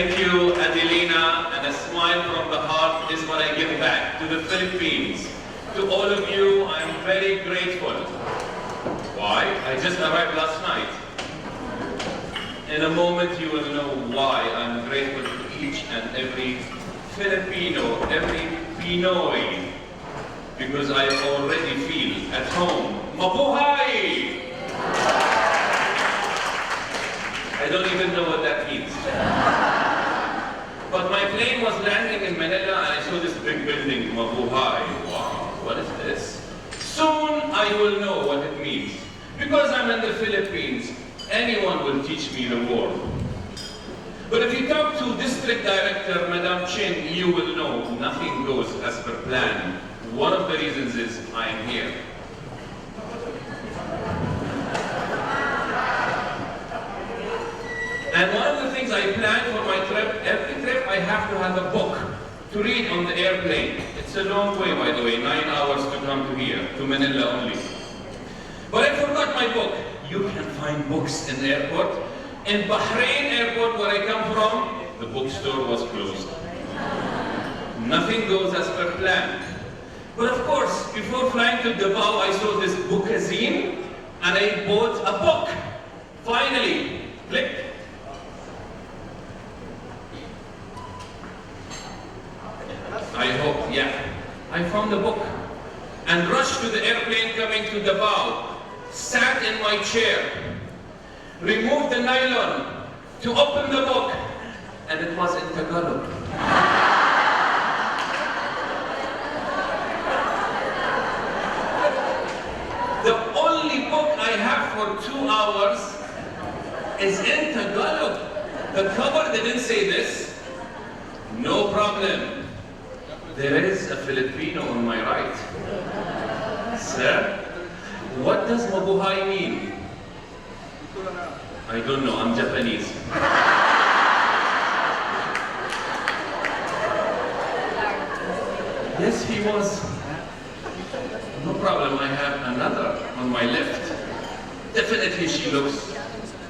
Thank you, Adelina, and a smile from the heart is what I give back to the Philippines. To all of you, I'm very grateful. Why? I just arrived last night. In a moment, you will know why I'm grateful to each and every Filipino, every Pinoy, because I already feel at home. Mabuhay! I don't even know what that means. But my plane was landing in Manila and I saw this big building, Mabuhay. Wow, what is this? Soon I will know what it means. Because I'm in the Philippines, anyone will teach me the word. But if you talk to District Director Madam Chin, you will know nothing goes as per plan. One of the reasons is I'm here. And one of the things I planned for my trip, every trip I have to have a book to read on the airplane. It's a long way, by the way, 9 hours to come to here, to Manila only. But I forgot my book. You can find books in the airport. In Bahrain airport, where I come from, the bookstore was closed. Nothing goes as per plan. But of course, before flying to Davao, I saw this bookazine, and I bought a book. Finally, click. I hope, yeah. I found the book and rushed to the airplane coming to Davao, sat in my chair, removed the nylon to open the book, and it was in Tagalog. The only book I have for 2 hours is in Tagalog. The cover didn't say this. No problem. There is a Filipino on my right. Sir, what does Mabuhay mean? I don't know, I'm Japanese. Yes, he was. No problem, I have another on my left. Definitely she looks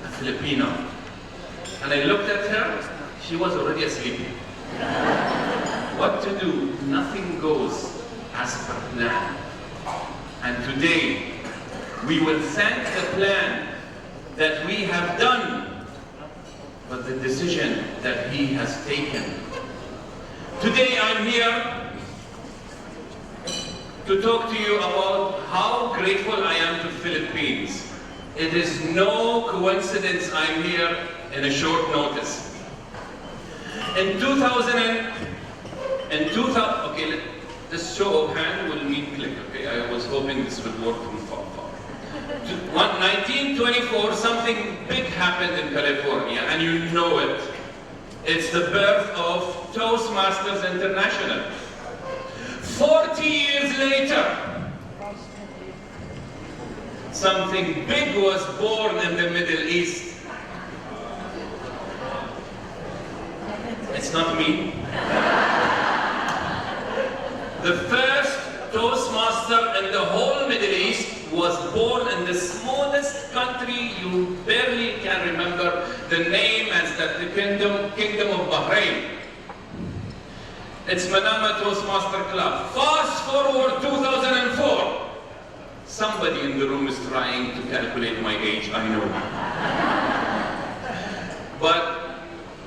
a Filipino. And I looked at her, she was already asleep. What to do? Nothing goes as per plan. And today, we will thank the plan that we have done, but the decision that he has taken. Today, I'm here to talk to you about how grateful I am to Philippines. It is no coincidence I'm here in a short notice. In 2000, okay, this show of hand will mean click, okay? I was hoping this would work from far. 1924, something big happened in California, and you know it. It's the birth of Toastmasters International. 40 years later, something big was born in the Middle East. It's not me. The first Toastmaster in the whole Middle East was born in the smallest country you barely can remember the name as the Kingdom of Bahrain. It's Manama Toastmaster Club. Fast forward 2004. Somebody in the room is trying to calculate my age, I know. But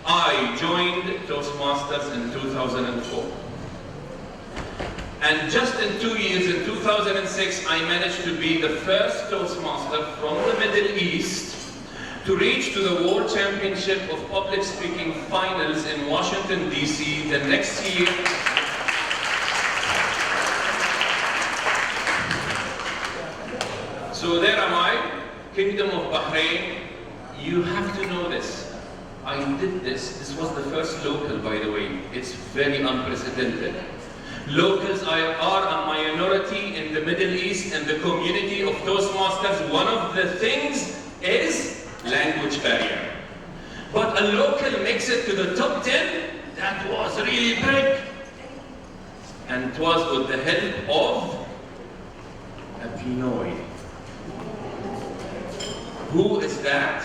I joined Toastmasters in 2004. And just in 2 years, in 2006, I managed to be the first Toastmaster from the Middle East to reach to the World Championship of Public Speaking Finals in Washington, D.C. the next year. So there am I, Kingdom of Bahrain. You have to know this. I did this. This was the first local, by the way. It's very unprecedented. Locals are a minority in the Middle East and the community of Toastmasters. One of the things is language barrier. But a local makes it to the top 10, that was really big. And it was with the help of a Pinoy. Who is that?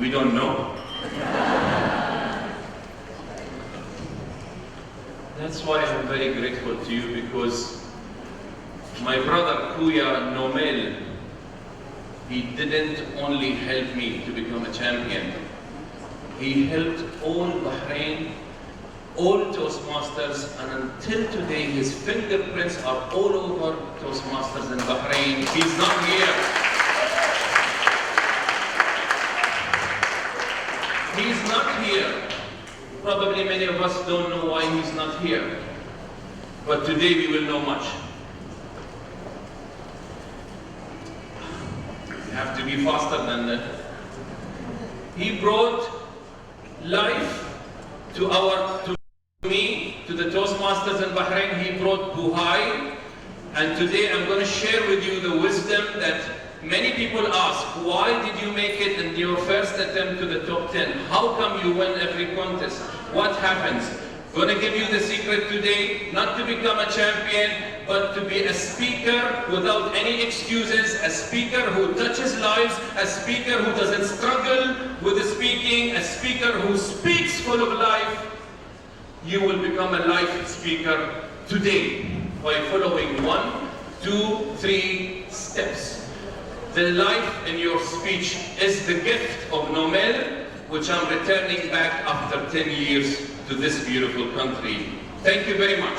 We don't know. That's why I'm very grateful to you, because my brother Kuya Nomel, he didn't only help me to become a champion, he helped all Bahrain, all Toastmasters, and until today his fingerprints are all over Toastmasters in Bahrain. He's not here. He's not here. Probably many of us don't know why he's not here. But today we will know much. You have to be faster than that. He brought life to me, to the Toastmasters in Bahrain. He brought Buhai. And today I'm going to share with you the wisdom that many people ask. Why did you make it in your first attempt to the top 10? How come you win every contest? What happens? I'm going to give you the secret today, not to become a champion, but to be a speaker without any excuses, a speaker who touches lives, a speaker who doesn't struggle with the speaking, a speaker who speaks full of life. You will become a life speaker today by following 1, 2, 3 steps. The life in your speech is the gift of Nomel, which I'm returning back after 10 years to this beautiful country. Thank you very much.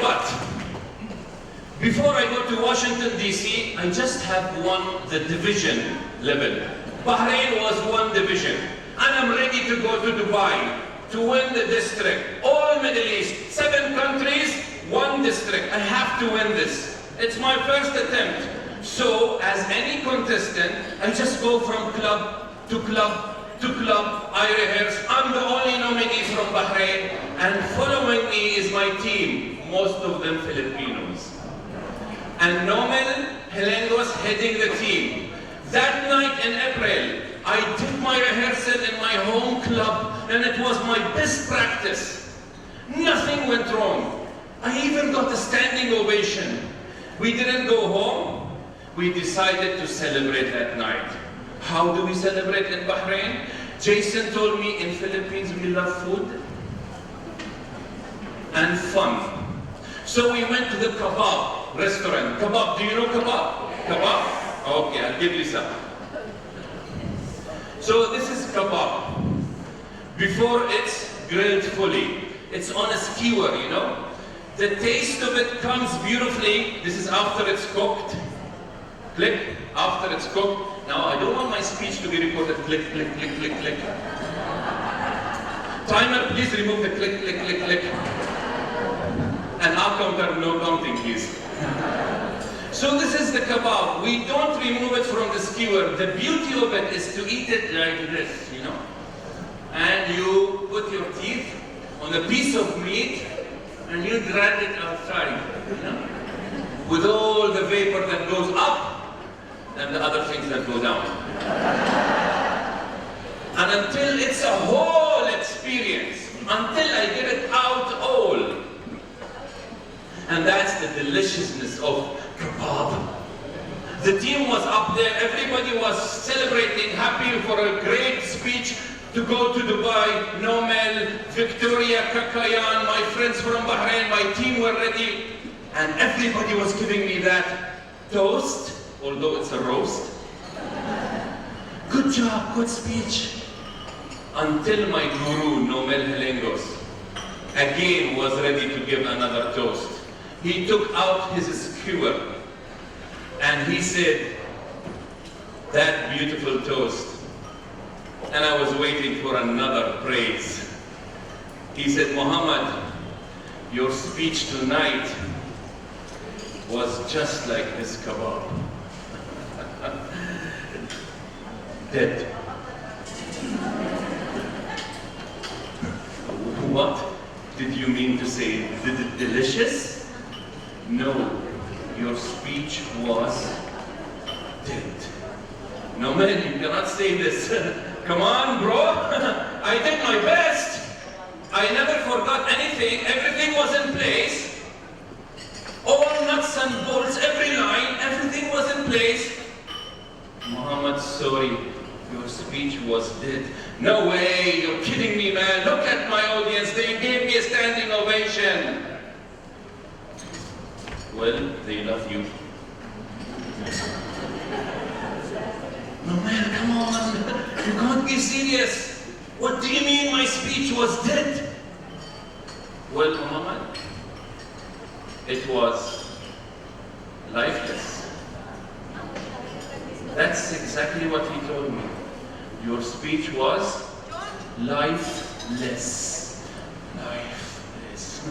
But before I go to Washington, DC, I just have the division level. Bahrain was 1 division, and I'm ready to go to Dubai to win the district. All Middle East, 7 countries, 1 district. I have to win this. It's my first attempt. So, as any contestant, I just go from club to club to club. I rehearse. I'm the only nominee from Bahrain, and following me is my team, most of them Filipinos. And Nomel Helen was heading the team. That night in April, I did my rehearsal in my home club, and it was my best practice. Nothing went wrong. I even got a standing ovation. We didn't go home. We decided to celebrate that night. How do we celebrate in Bahrain? Jason told me in Philippines we love food and fun. So we went to the kebab restaurant. Kebab, do you know kebab? Kebab? Okay, I'll give you some. So this is kebab. Before it's grilled fully. It's on a skewer, you know. The taste of it comes beautifully. This is after it's cooked. Click, after it's cooked. Now, I don't want my speech to be recorded. Click, click, click, click, click. Timer, please remove the click, click, click, click. And I'll counter, no counting, please. So this is the kebab. We don't remove it from the skewer. The beauty of it is to eat it like this, you know. And you put your teeth on a piece of meat and you drag it outside, you know, with all the vapor that goes up and the other things that go down. And until it's a whole experience, until I get it out all. And that's the deliciousness of kebab. The team was up there, everybody was celebrating, happy for a great speech to go to Dubai. Nomel, Victoria, Kakayan, my friends from Bahrain, my team were ready. And everybody was giving me that toast, although it's a roast. Good job, good speech. Until my guru, Nomel Helengos, again was ready to give another toast. He took out his skewer and he said, that beautiful toast. And I was waiting for another praise. He said, Muhammad, your speech tonight was just like this kebab. Dead. What did you mean to say? Delicious? No, your speech was dead. No man, you cannot say this. Come on, bro. I did my best. I never forgot anything. Everything was in place. All nuts and bolts, every line, everything was in place. Muhammad, sorry, your speech was dead. No way, you're kidding me, Well, they love you. No man, come on. You can't be serious. What do you mean my speech was dead? Well, Muhammad, it was lifeless. That's exactly what he told me. Your speech was lifeless. Lifeless.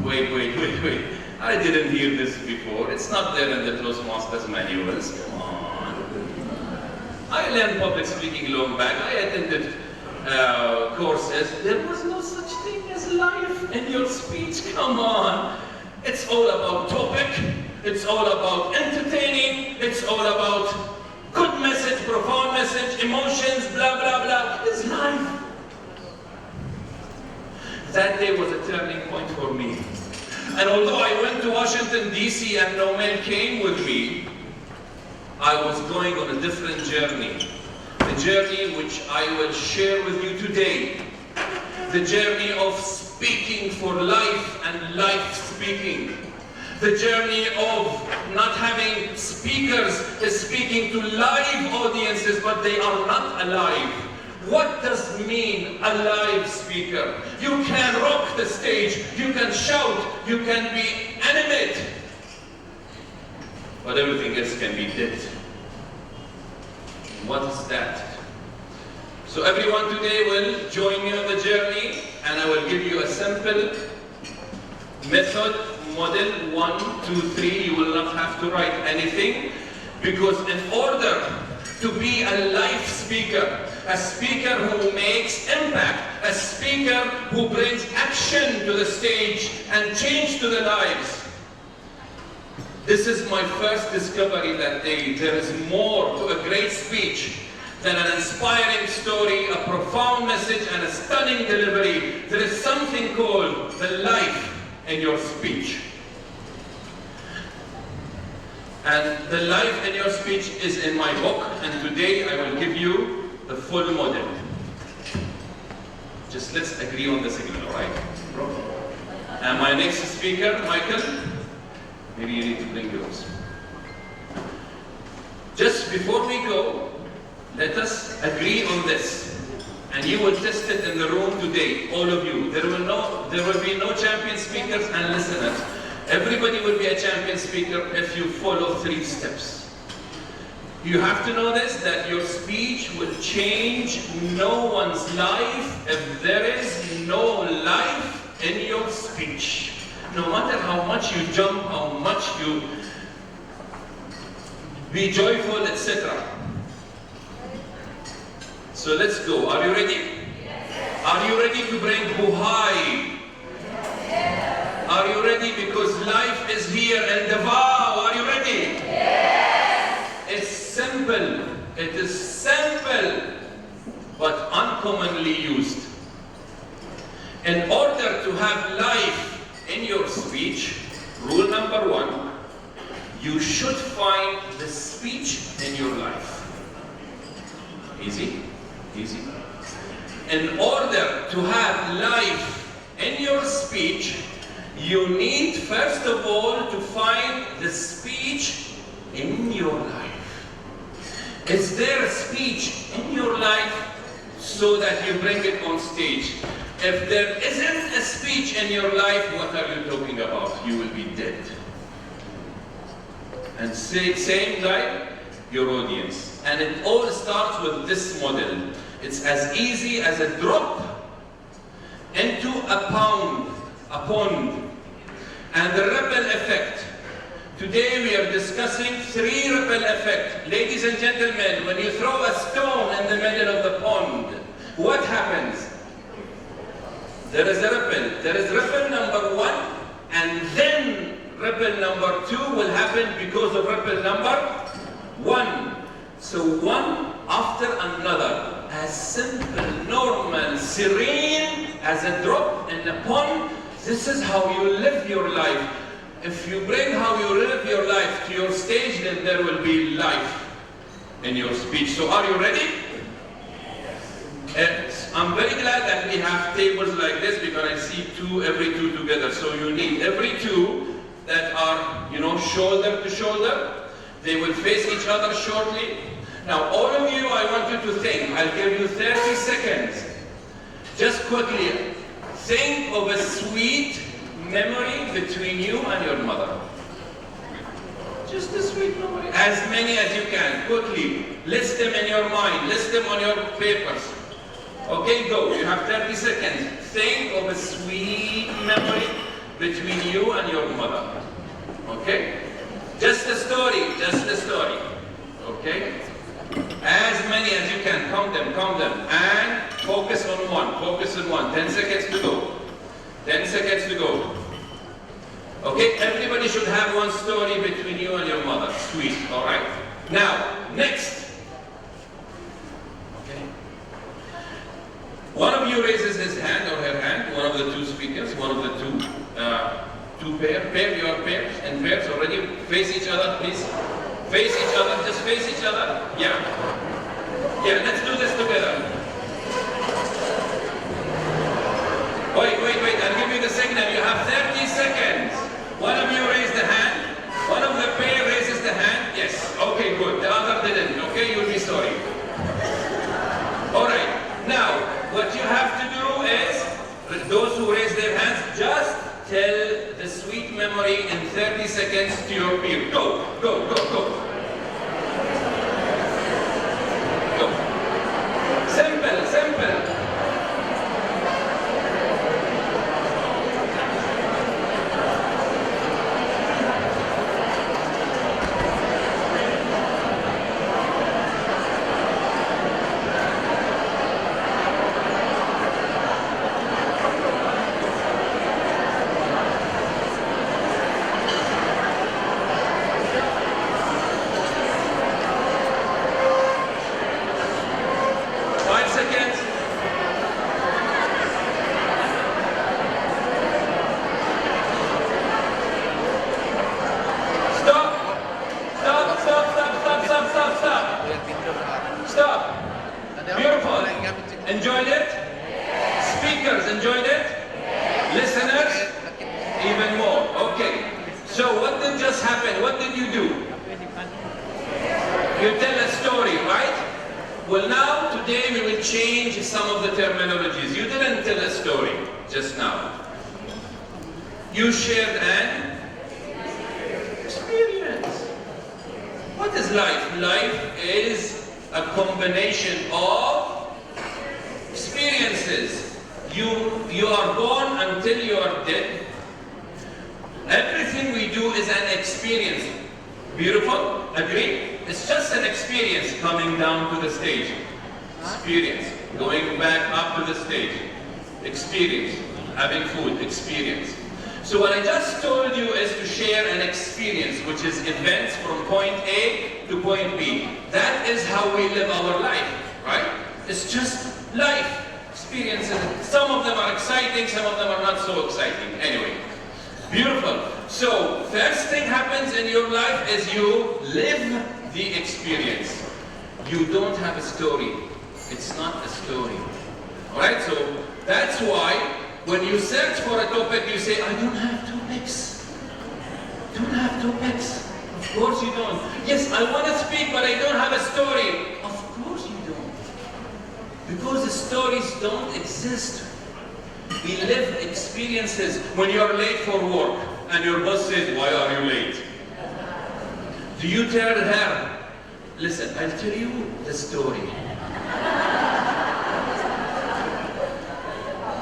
Wait. I didn't hear this before. It's not there in the Toastmasters manuals. Come on. I learned public speaking long back. I attended courses. There was no such thing as life in your speech. Come on. It's all about topic. It's all about entertaining. It's all about good message, profound message, emotions, blah, blah, blah. It's life. That day was a turning point for me. And although I went to Washington, D.C. and no man came with me, I was going on a different journey. The journey which I will share with you today. The journey of speaking for life and life speaking. The journey of not having speakers speaking to live audiences, but they are not alive. What does mean a live speaker? You can rock the stage, you can shout, you can be animate, but everything else can be dead. What is that? So everyone today will join me on the journey, and I will give you a simple method, model 1, 2, 3. You will not have to write anything, because in order to be a live speaker, a speaker who makes impact, a speaker who brings action to the stage and change to the lives. This is my first discovery that day. There is more to a great speech than an inspiring story, a profound message, and a stunning delivery. There is something called the life in your speech. And the life in your speech is in my book, and today I will give you the full model. Just let's agree on the signal, all right? And my next speaker, Michael, maybe you need to bring yours. Just before we go, let us agree on this. And you will test it in the room today, all of you. There will be no champion speakers and listeners. Everybody will be a champion speaker if you follow 3 steps. You have to know this, that your speech will change no one's life if there is no life in your speech. No matter how much you jump, how much you be joyful, etc. So let's go. Are you ready? Yes. Are you ready to bring buhai? Yes. Are you ready? Because life is here and devour. Are you ready? Yes. It's simple. It is simple, but uncommonly used. In order to have life in your speech, rule number 1, you should find the speech in your life. Easy? Easy. In order to have life in your speech, you need first of all to find the speech in your life. Is there a speech in your life so that you bring it on stage? If there isn't a speech in your life, what are you talking about? You will be dead. And same like your audience. And it all starts with this model. It's as easy as a drop into a pond. And the ripple effect. Today we are discussing 3 ripple effect. Ladies and gentlemen, when you throw a stone in the middle of the pond, what happens? There is a ripple. There is ripple number 1, and then ripple number 2 will happen because of ripple number 1. So one after another, as simple, normal, serene as a drop in a pond. This is how you live your life. If you bring how you live your life to your stage, then there will be life in your speech. So are you ready? I'm very glad that we have tables like this because I see every two together. So you need every 2 that are, shoulder to shoulder. They will face each other shortly. Now, all of you, I want you to think. I'll give you 30 seconds. Just quickly, think of a sweet memory between you and your mother. Just a sweet memory. As many as you can. Quickly. List them in your mind. List them on your papers. Okay, go. You have 30 seconds. Think of a sweet memory between you and your mother. Okay? Just a story. Just a story. Okay? As many as you can. Count them. Count them. And focus on one. Focus on one. 10 seconds to go. 10 seconds to go. Okay? Everybody should have one story between you and your mother. Sweet. Alright? Now, next. One of you raises his hand or her hand, one of the two speakers, one of the two pair your pairs and pairs already. Face each other, please. Face each other, just face each other. Yeah. Yeah, let's do this together. Wait, I'll give you the signal. You have 30 seconds. One of you raise the hand. One of the pair raises the hand. Yes. Okay, good. The other didn't. Okay, you'll be sorry. Alright. Now, what you have to do is, those who raise their hands, just tell the sweet memory in 30 seconds to your peer. Go, go, go, go. Go. Simple, simple. Enjoyed it? Speakers enjoyed it? Listeners? Even more. Okay. So what did just happen? What did you do? You tell a story, right? Well, now, today we will change some of the terminologies. You didn't tell a story just now. You shared an experience. What is life? Life is a combination of experiences. You are born until you are dead. Everything we do is an experience. Beautiful? Agree? It's just an experience coming down to the stage. Experience. Going back up to the stage. Experience. Having food. Experience. So what I just told you is to share an experience, which is events from point A to point B. That is how we live our life, right? It's just life. Experiences. Some of them are exciting, some of them are not so exciting. Anyway, beautiful. So, first thing happens in your life is you live the experience. You don't have a story. It's not a story. Alright, so that's why when you search for a topic, you say, I don't have topics. Don't have topics. Of course you don't. Yes, I want to speak, but I don't have a story. Of course you don't. Because the stories don't exist. We live experiences. When you're late for work and your boss says, why are you late? Do you tell her, listen, I'll tell you the story.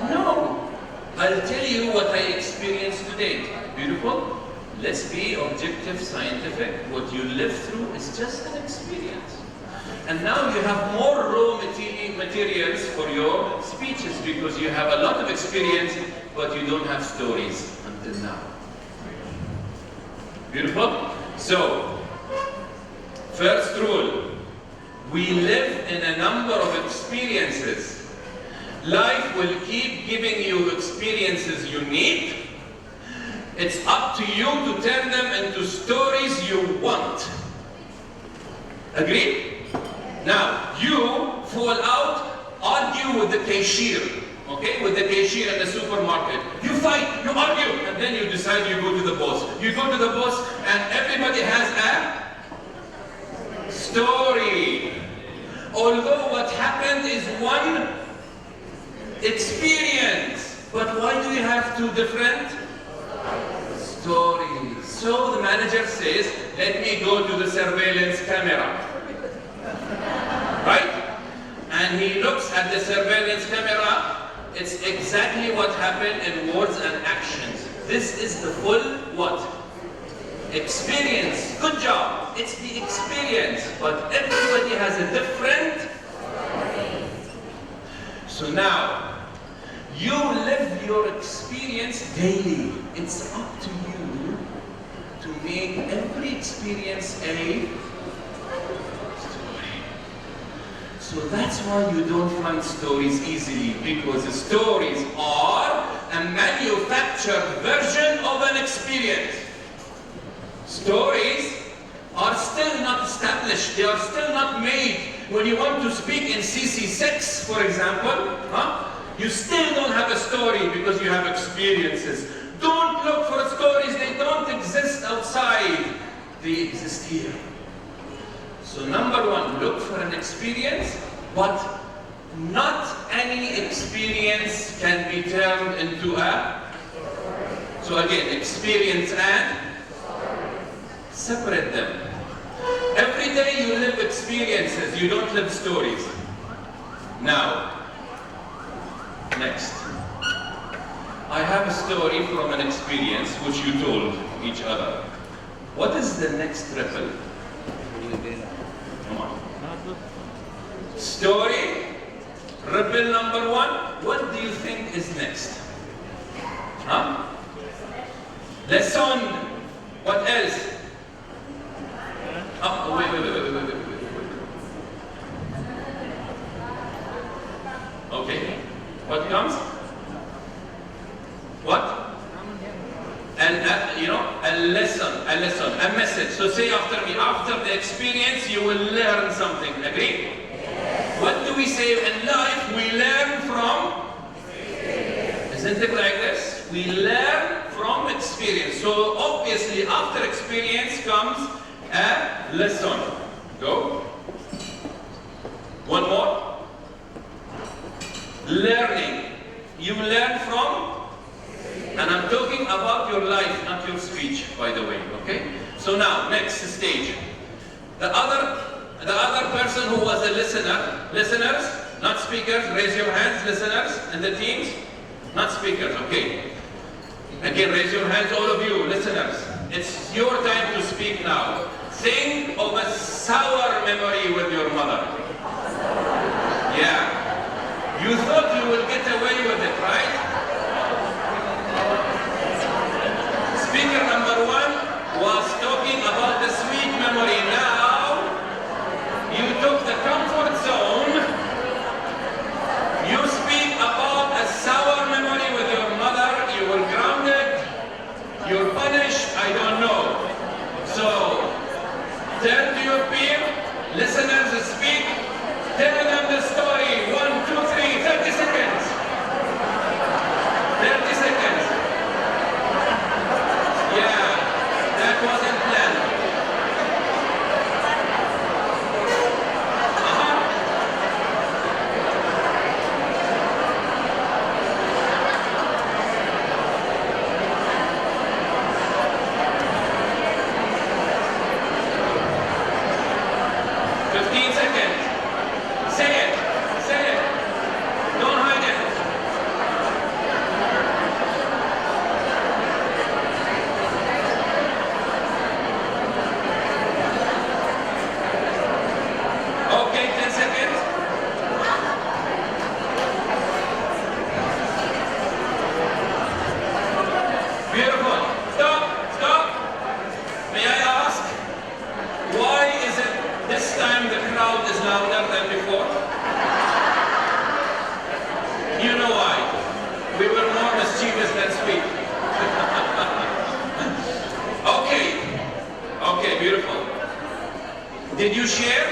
No, I'll tell you what I experienced today. Beautiful? Let's be objective, scientific. What you live through is just an experience. And now you have more raw materials for your speeches because you have a lot of experience, but you don't have stories until now. Beautiful? So, first rule, we live in a number of experiences. Life will keep giving you experiences you need. It's up to you to turn them into stories you want. Agreed? Now, you fall out, argue with the cashier, okay? With the cashier in the supermarket. You fight, you argue, and then you decide you go to the boss. You You go to the boss and everybody has a story. Although what happened is one experience, but why do you have two different stories? So the manager says, let me go to the surveillance camera. Right? And he looks at the surveillance camera. It's exactly what happened in words and actions. This is the full what? Experience. Good job. It's the experience. But everybody has a different. So now, you live your experience daily. It's up to you to make every experience a story. So that's why you don't find stories easily, because the stories are a manufactured version of an experience. Stories are still not established, they are still not made. When you want to speak in CC6, for example, you still don't have a story because you have experiences. Don't look for stories, they don't exist outside, they exist here. So number one, look for an experience, but not any experience can be turned into a. So again, experience and separate them. Every day you live experiences, you don't live stories. Now, next. I have a story from an experience which you told each other. What is the next ripple? Come on. Story, ripple number one. What do you think is next? Lesson. What else? Wait. Okay. What comes? What? A lesson, a message. So say after me, after the experience, you will learn something. Agree? Yes. What do we say in life? We learn from experience. Isn't it like this? We learn from experience. So obviously, after experience comes a lesson. Go. One more. Learning. You learn from, and I'm talking about your life, not your speech, by the way, okay? So now, next stage. The other person who was a listener, listeners, not speakers, raise your hands, listeners, and the teams, not speakers, okay? Again, raise your hands, all of you, listeners. It's your time to speak now. Think of a sour memory with your mother. Yeah. You thought you would get away with it, right? Speaker number one was talking about the sweet memory. Now, you took the comfort zone. You speak about a sour memory with your mother. You were grounded. You're punished. I don't know. So, turn to your peer. Listeners speak. Tell them the story. 1, 2, 3, 30 seconds. 30 seconds. Yeah, that wasn't planned. Did you share?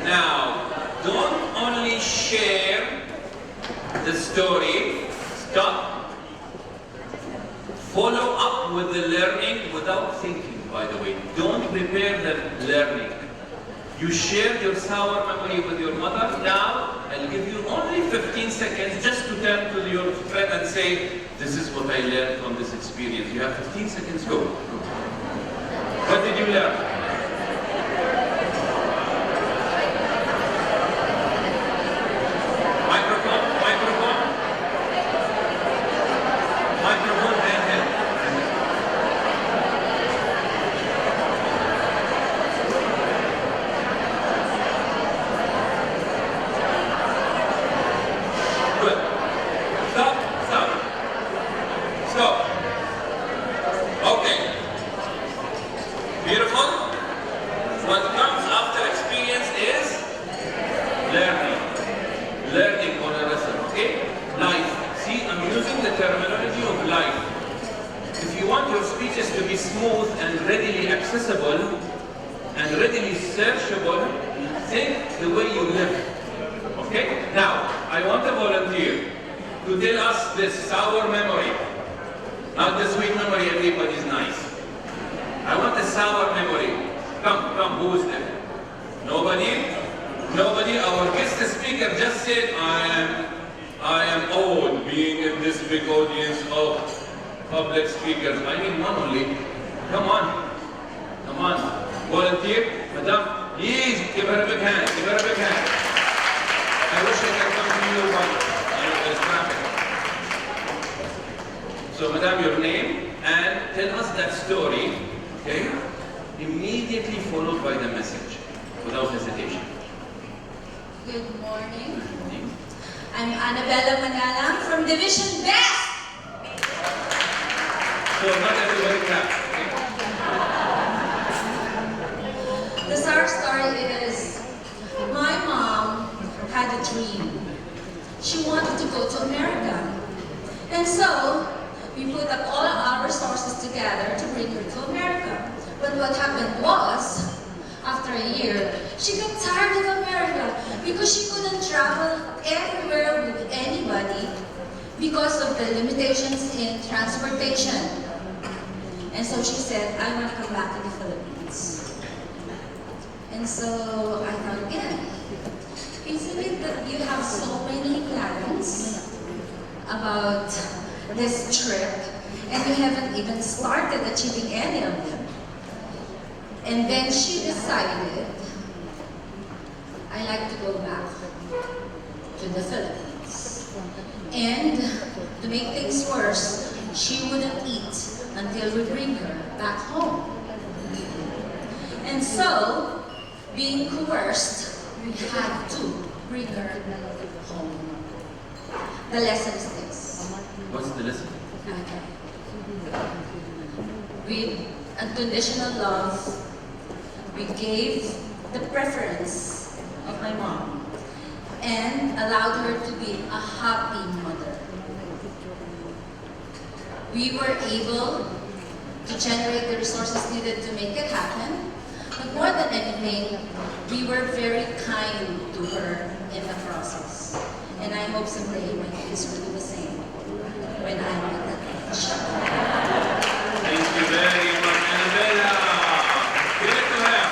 Now, don't only share the story, stop, Follow up with the learning without thinking, by the way. Don't prepare the learning. You shared your sour memory with your mother. Now, I'll give you only 15 seconds just to turn to your friend and say, this is what I learned from this experience. You have 15 seconds, go. What did you learn? So, madam, your name, and tell us that story, okay? Immediately followed by the message, without hesitation. Good morning. I'm Annabella Manala from Division Best. So, not everybody clap, okay? The sour story is, my mom had a dream. She wanted to go to America. And so, we put up all our resources together to bring her to America. But what happened was, after a year, she got tired of America because she couldn't travel everywhere with anybody because of the limitations in transportation. And so she said, I want to come back to the Philippines. And so I thought, yeah, isn't it that you have so many plans about this trip, and you haven't even started achieving any of them? And then she decided, I like to go back to the Philippines. And to make things worse, she wouldn't eat until we bring her back home. And so, being coerced, we had to bring her home. The lesson is this. What's the lesson? Okay. With unconditional love, we gave the preference of my mom and allowed her to be a happy mother. We were able to generate the resources needed to make it happen, but more than anything, we were very kind to her in the process. And I hope someday my kids will do the same when I'm at that age. Thank you very much, Annabella. Good to have.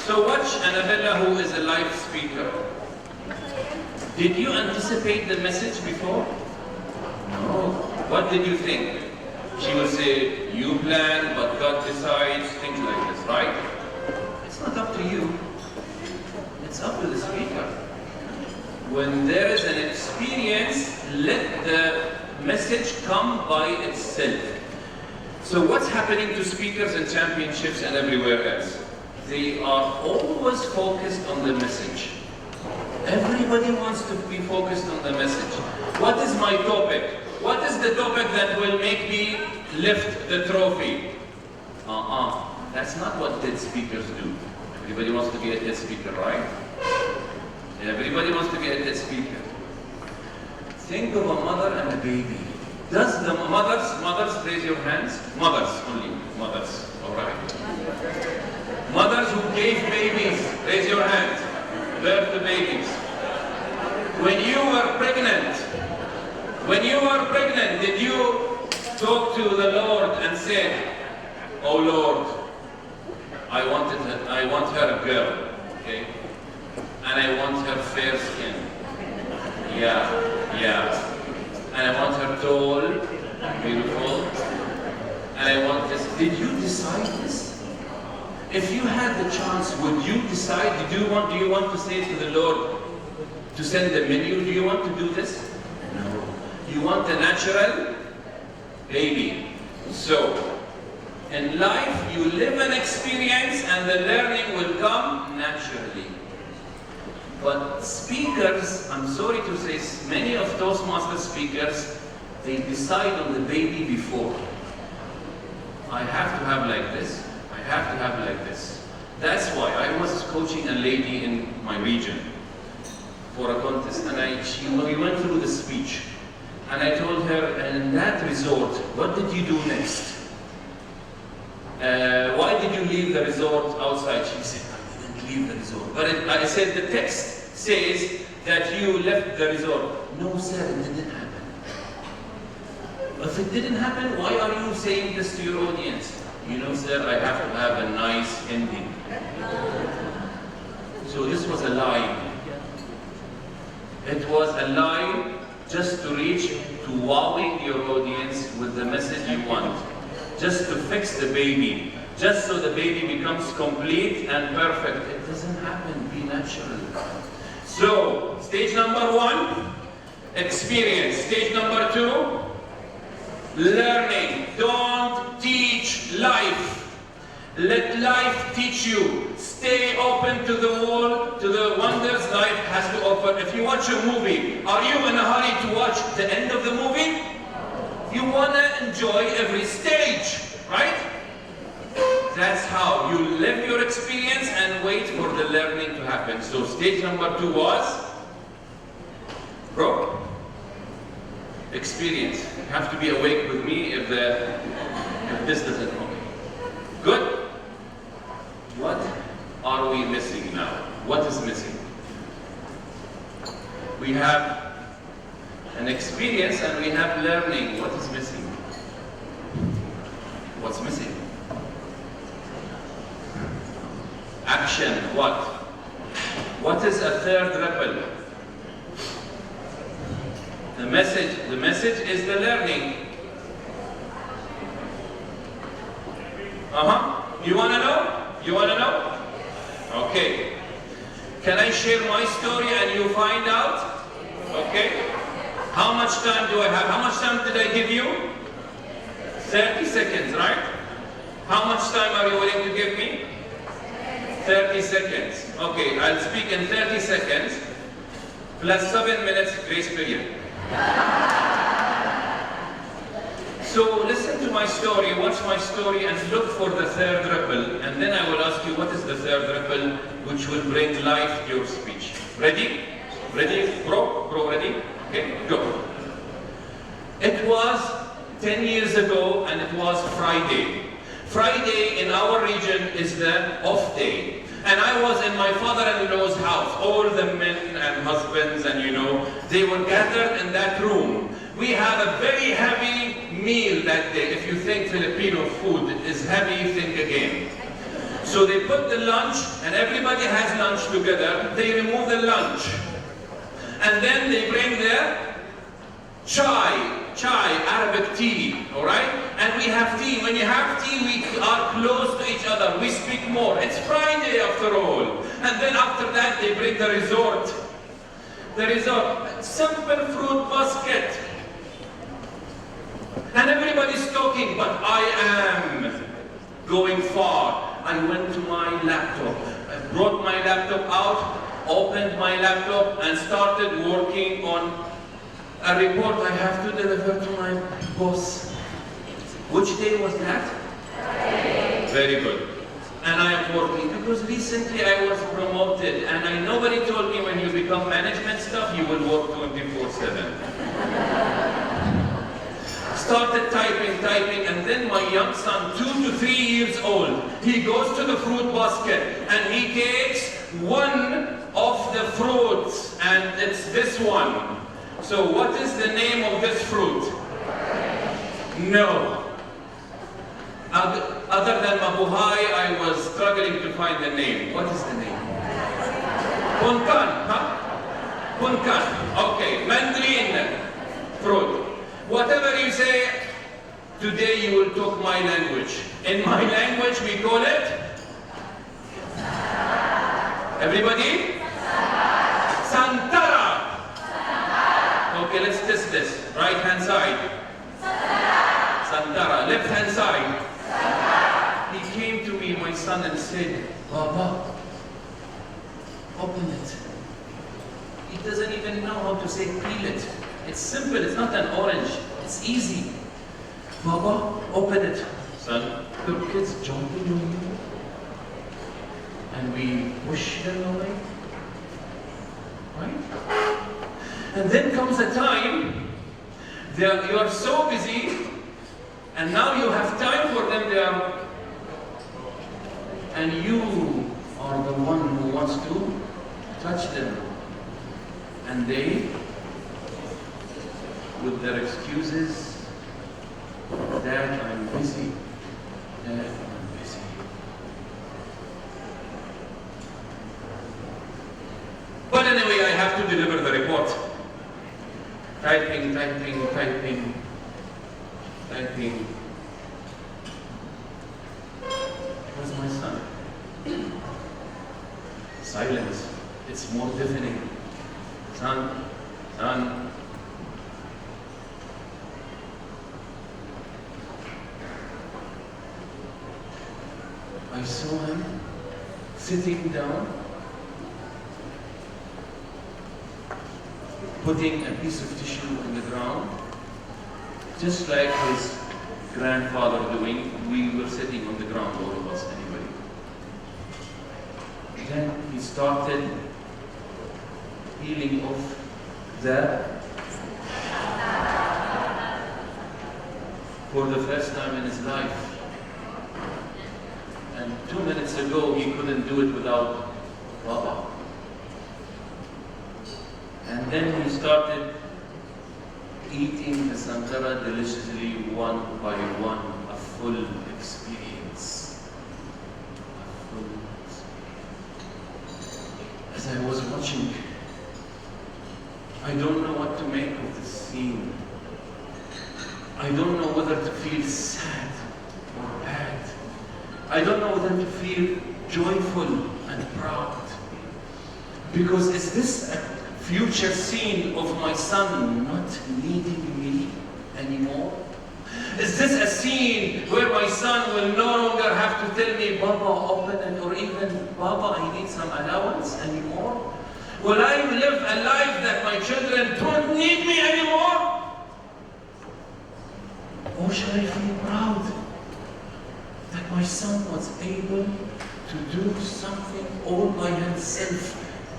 So watch Annabella, who is a live speaker. Did you anticipate the message before? No. What did you think? She will say, you plan, but God decides, things like this, right? It's not up to you. It's up to the speaker. When there is an experience, let the message come by itself. So what's happening to speakers and championships and everywhere else? They are always focused on the message. Everybody wants to be focused on the message. What is my topic? What is the topic that will make me lift the trophy? That's not what TED speakers do. Everybody wants to be a TED speaker, right? Everybody wants to be a TED speaker. Think of a mother and a baby. Does the mothers raise your hands? Mothers only, mothers, all right. Mothers who gave babies, raise your hands. Birth the babies. When you were pregnant, When you were pregnant, did you talk to the Lord and say, "Oh Lord, I want her a girl, okay? And I want her fair skin. Yeah. And I want her tall, beautiful. And I want this." Did you decide this? If you had the chance, would you decide? Do you want to say to the Lord to send the menu? Do you want to do this? No. You want a natural baby. So, in life, you live an experience and the learning will come naturally. But speakers, I'm sorry to say, many of Toastmasters speakers, they decide on the baby before. I have to have like this. I have to have like this. That's why I was coaching a lady in my region for a contest, and we went through the speech. And I told her, in that resort, what did you do next? Why did you leave the resort outside? She said, "I didn't leave the resort." But I said, the text says that you left the resort. No, sir, it didn't happen. If it didn't happen, why are you saying this to your audience? You know, sir, I have to have a nice ending. So this was a lie. It was a lie just to reach to wowing your audience with the message you want. Just to fix the baby. Just so the baby becomes complete and perfect. It doesn't happen. Be natural. So, stage number 1, experience. Stage number 2, learning. Don't teach life. Let life teach you. Stay open to the world, to the wonders life has to offer. If you watch a movie, are you in a hurry to watch the end of the movie? You want to enjoy every stage, right? That's how you live your experience and wait for the learning to happen. So stage number 2 was experience. You have to be awake with me if this doesn't work. Good? What are we missing now? What is missing? We have an experience and we have learning. What is missing? What's missing? Action. What? What is a third ripple? The message is the learning. You want to know? You want to know? Okay. Can I share my story and you find out? Okay. How much time do I have? How much time did I give you? 30 seconds, right? How much time are you willing to give me? 30 seconds. Okay, I'll speak in 30 seconds plus 7 minutes grace period. So listen to my story, watch my story and look for the third ripple, and then I will ask you what is the third ripple which will bring life to your speech. Ready? Ready? Bro, ready? Okay, go. It was 10 years ago and it was Friday. Friday in our region is the off day. And I was in my father-in-law's house. All the men and husbands and they were gathered in that room. We had a very heavy meal that day. If you think Filipino food is heavy, think again. So they put the lunch and everybody has lunch together. They remove the lunch. And then they bring their chai, Arabic tea, all right? And we have tea. When you have tea, we are close to each other. We speak more. It's Friday after all. And then after that, they bring the resort. The resort, simple fruit basket. And everybody's talking, but I am going far. I went to my laptop. I brought my laptop out, opened my laptop, and started working on a report I have to deliver to my boss. Which day was that? Friday. Very good. And I am working because recently I was promoted and nobody told me when you become management staff you will work 24/7. Started typing, and then my young son, 2 to 3 years old, he goes to the fruit basket and he takes one of the fruits, and it's this one. So what is the name of this fruit? No. Other than mabuhay, I was struggling to find the name. What is the name? Punkan, huh? Punkan. Okay, mandarin fruit. Whatever you say, today you will talk my language. In my language, we call it? Everybody? Santara. Okay, let's test this. Right hand side. Santara. Left hand side. He came to me, my son, and said, Baba, open it. He doesn't even know how to say peel it. It's simple, it's not an orange. It's easy. Baba, open it. Son, your kids jumping on you. And we push them away. Right? And then comes a time, you are so busy, and now you have time for them there, and you are the one who wants to touch them. And they, with their excuses, Dad, I'm busy. Dad, I'm busy. But anyway, I have to deliver the report. Typing. Where's my son? Silence. It's more deafening. Son. I saw him sitting down, putting a piece of tissue on the ground, just like his grandfather doing. We were sitting on the ground, all of us anyway. Then he started peeling off for the first time in his life. And 2 minutes ago, he couldn't do it without Baba. And then he started eating the santara deliciously, one by one, a full experience. As I was watching, I don't know what to make of this scene. I don't know whether to feel sad or bad. I don't know whether to feel joyful and proud. Because is this a future scene of my son not needing me anymore? Is this a scene where my son will no longer have to tell me, Baba, open it, or even, Baba, I need some allowance anymore? Will I live a life that my children don't need me anymore? Or shall I feel proud that my son was able to do something all by himself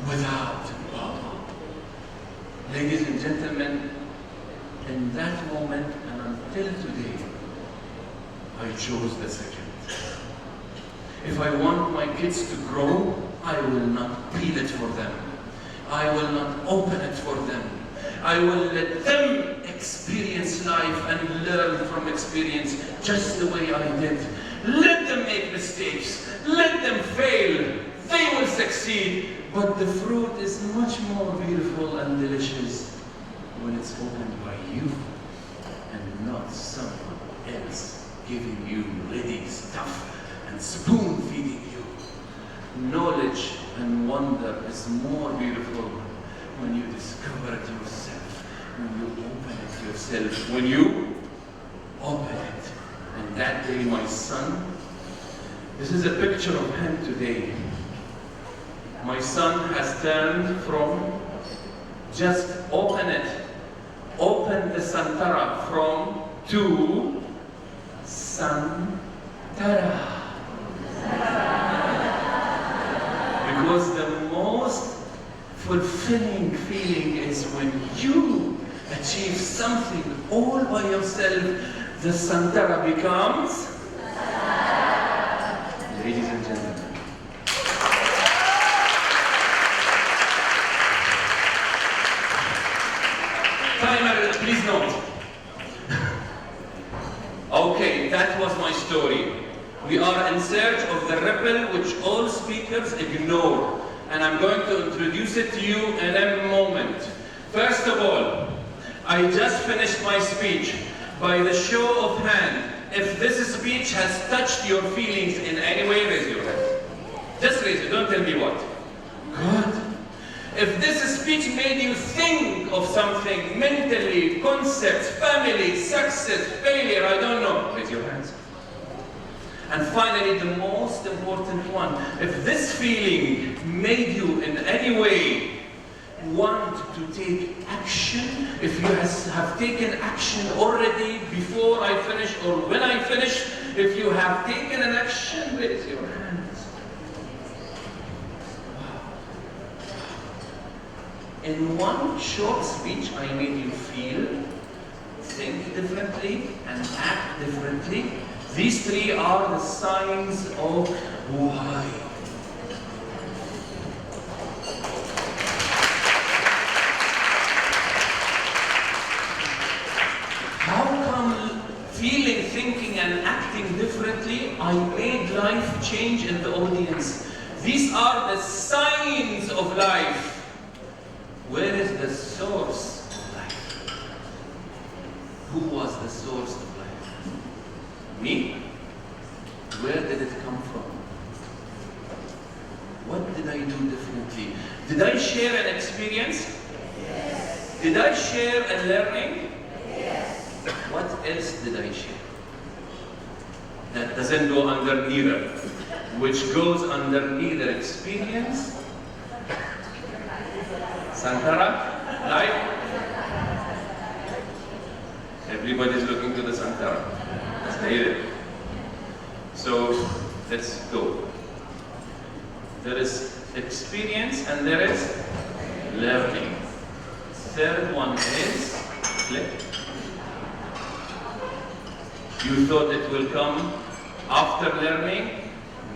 without Baba? Ladies and gentlemen, in that moment and until today, I chose the second. If I want my kids to grow, I will not peel it for them. I will not open it for them. I will let them experience life and learn from experience just the way I did. Let them make mistakes. Let them fail. They will succeed. But the fruit is much more beautiful and delicious when it's opened by you and not someone else giving you ready stuff and spoon feeding you. Knowledge and wonder is more beautiful when you discover it yourself, when you open it yourself, when you open it. And that day, my son, this is a picture of him today. My son has turned from just open it, open the santara, from to santara. Because the most fulfilling feeling is when you achieve something all by yourself, the santara becomes, ladies and gentlemen, We are in search of the ripple which all speakers ignore. And I'm going to introduce it to you in a moment. First of all, I just finished my speech. By the show of hand, if this speech has touched your feelings in any way, raise your hand. Just raise it, don't tell me what. Good. If this speech made you think of something mentally, concepts, family, success, failure, I don't know, raise your hands. And finally, the most important one, if this feeling made you in any way want to take action, if you have taken action already before I finish or when I finish, if you have taken an action, raise your hands. In one short speech, I made you feel, think differently, and act differently. These three are the signs of why. How come feeling, thinking, and acting differently, I made life change in the audience? These are the signs of life. Where is the source of life? Who was the source of life? Me? Where did it come from? What did I do differently? Did I share an experience? Yes. Did I share a learning? Yes. What else did I share? That doesn't go under neither. Which goes under neither experience? Santara? Life? Everybody's looking to the Santara. Stay there. So, let's go. There is experience and there is learning. Third one is click. You thought it will come after learning?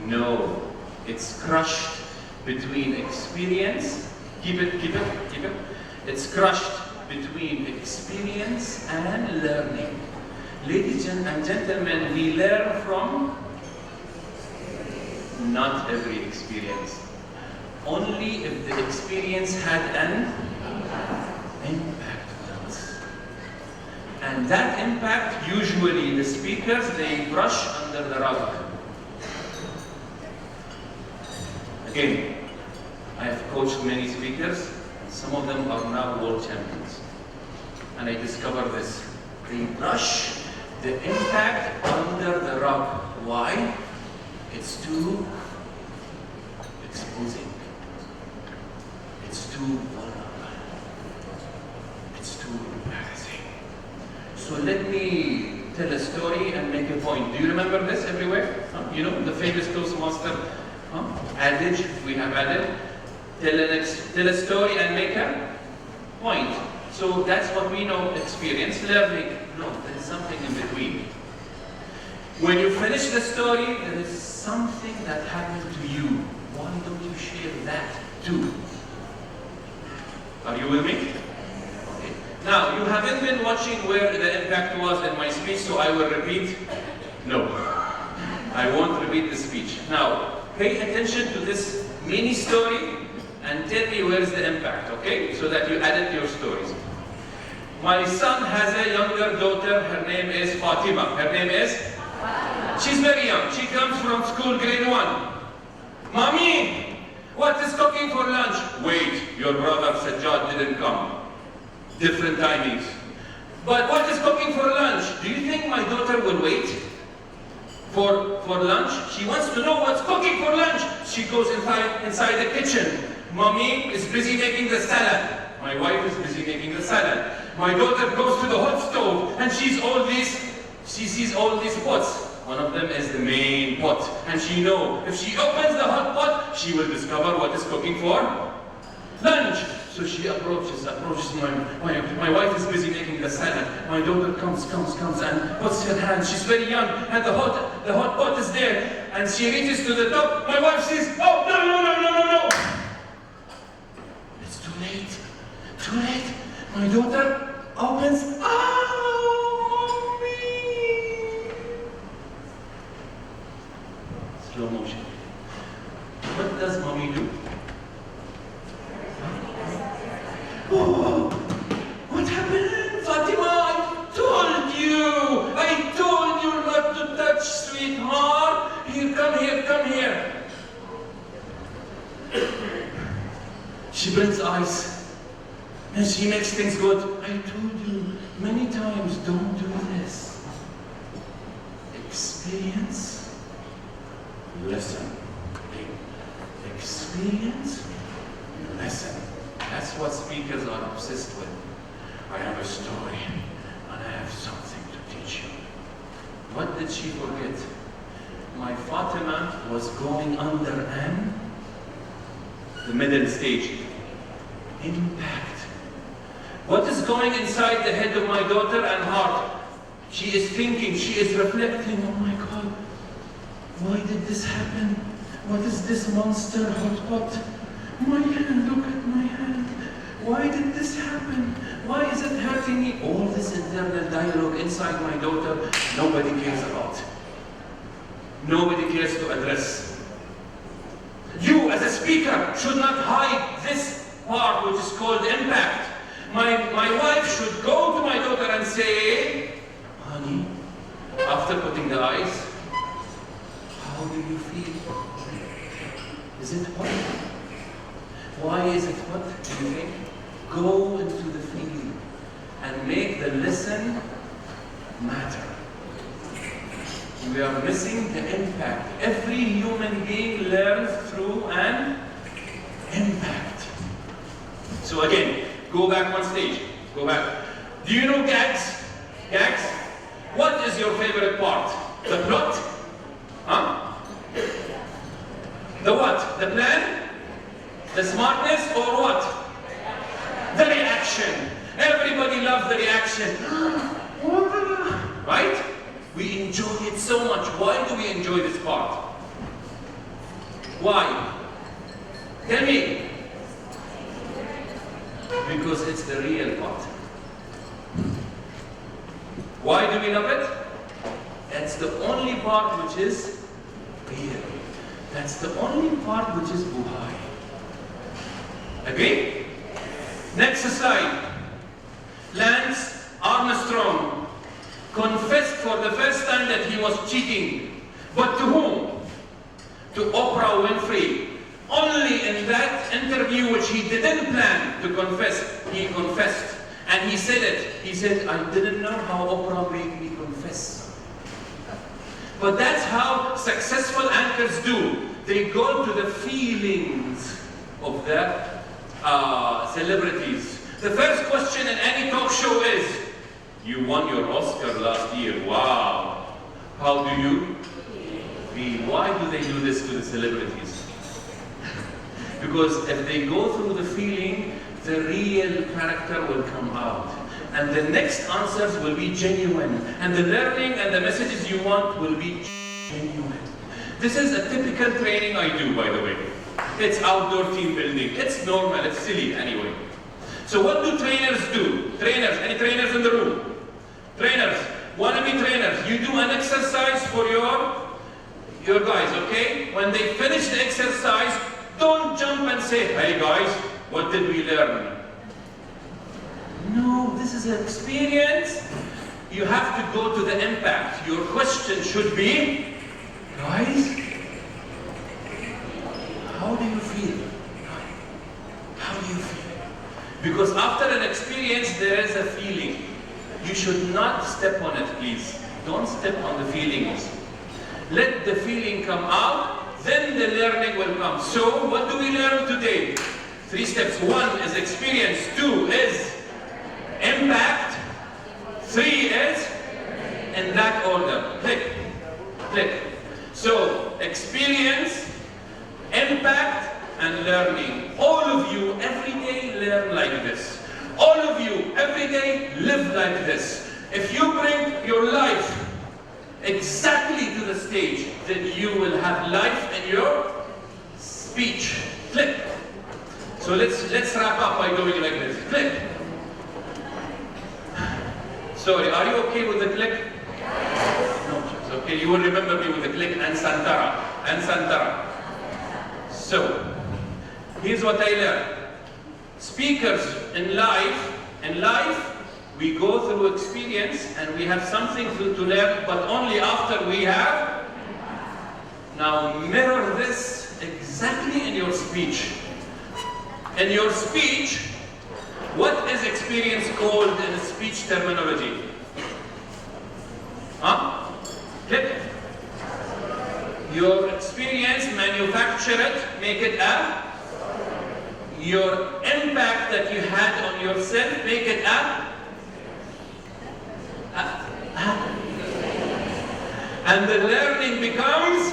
No. It's crushed between experience. Keep it. It's crushed between experience and learning. Ladies and gentlemen, we learn from not every experience. Only if the experience had an impact on us. And that impact, usually the speakers, they brush under the rug. Again, I have coached many speakers. Some of them are now world champions. And I discovered this. They brush the impact under the rug. Why? It's too exposing. It's too vulnerable. It's too embarrassing. So let me tell a story and make a point. Do you remember this everywhere? You know, the famous Toastmaster adage we have added. Tell a story and make a point. So that's what we know, experience, learning. No, there is something in between. When you finish the story, there is something that happened to you. Why don't you share that too? Are you with me? Okay. Now, you haven't been watching where the impact was in my speech, so I will repeat. No, I won't repeat the speech. Now, pay attention to this mini story and tell me where's the impact, okay? So that you add it to your stories. My son has a younger daughter, her name is Fatima. Her name is? She's very young. She comes from school, grade 1. Mommy, what is cooking for lunch? Wait, your brother Sajjad didn't come. Different timings. But what is cooking for lunch? Do you think my daughter will wait for lunch? She wants to know what's cooking for lunch. She goes inside the kitchen. Mommy is busy making the salad. My wife is busy making the salad. My daughter goes to the hot stove and she sees all these pots. One of them is the main pot. And she knows if she opens the hot pot, she will discover what is cooking for lunch. So she approaches my wife is busy making the salad. My daughter comes and puts her hand. She's very young and the hot pot is there. And she reaches to the top. My wife says, oh, no. It's too late. Too late. My daughter opens. She brings ice. And she makes things good. I told you many times, don't do this. Experience, listen. Experience, listen. That's what speakers are obsessed with. I have a story, and I have something to teach you. What did she forget? My Fatima was going under the middle stage. Impact. What is going inside the head of my daughter and heart? She is thinking, she is reflecting, oh my God, why did this happen? What is this monster hot? My hand, look at my hand. Why did this happen? Why is it hurting me? All this internal dialogue inside my daughter, nobody cares about. Nobody cares to address. You, as a speaker, should not hide this part which is called impact. My wife should go to my daughter and say, honey, after putting the ice, how do you feel? Is it hot? Why is it hot, do you think? Go into the feeling and make the listen matter. We are missing the impact. Every human being learns through an impact. So again, go back one stage. Go back. Do you know gags? Gags? What is your favorite part? The plot? Huh? The what? The plan? The smartness or what? The reaction. Everybody loves the reaction. Right? We enjoy it so much. Why do we enjoy this part? Why? Tell me. Because it's the real part. Why do we love it? That's the only part which is real. That's the only part which is buhai. Agree? Next slide. Lance Armstrong confessed for the first time that he was cheating. But to whom? To Oprah Winfrey. Only in that interview which he didn't plan to confess, he confessed. And he said it. He said, I didn't know how Oprah made me confess. But that's how successful anchors do. They go to the feelings of the celebrities. The first question in any talk show is, you won your Oscar last year. Wow. How do you feel? Why do they do this to the celebrities? Because if they go through the feeling, the real character will come out. And the next answers will be genuine. And the learning and the messages you want will be genuine. This is a typical training I do, by the way. It's outdoor team building. It's normal, it's silly anyway. So what do trainers do? Trainers, any trainers in the room? Trainers, wannabe trainers, you do an exercise for your guys, okay? When they finish the exercise, don't jump and say, hey guys, what did we learn? No, this is an experience. You have to go to the impact. Your question should be, guys, how do you feel? How do you feel? Because after an experience, there is a feeling. You should not step on it, please. Don't step on the feelings. Let the feeling come out, then the learning will come. So, what do we learn today? 3 steps. 1 is experience. 2 is impact. 3 is in that order. Click. Click. So, experience, impact, and learning. All of you every day learn like this. All of you every day live like this. If you bring your life exactly to the stage, then you will have life in your speech. Click. So let's wrap up by going like this. Click. Sorry, are you okay with the click? No, okay, you will remember me with the click and Santara. And Santara. So, here's what I learned. Speakers in life, we go through experience and we have something to learn, but only after we have. Now mirror this exactly in your speech. In your speech, what is experience called in speech terminology? Huh? Click. Your experience, manufacture it, make it a. Your impact that you had on yourself, make it a. And the learning becomes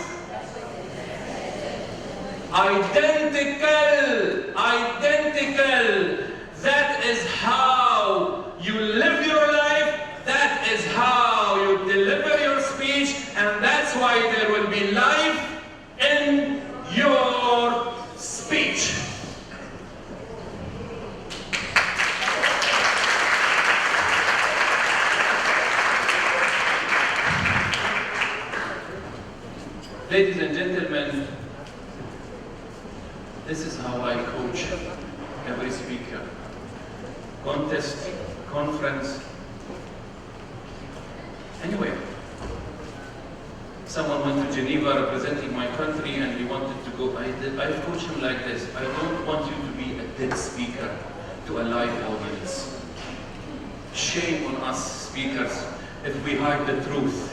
identical. Identical. That is how you live your life. That is how you deliver your speech. And that's why there will be life in your speech. Ladies and gentlemen, this is how I coach every speaker. Contest, conference, anyway. Someone went to Geneva representing my country and he wanted to go. I coach him like this. I don't want you to be a dead speaker to a live audience. Shame on us speakers if we hide the truth.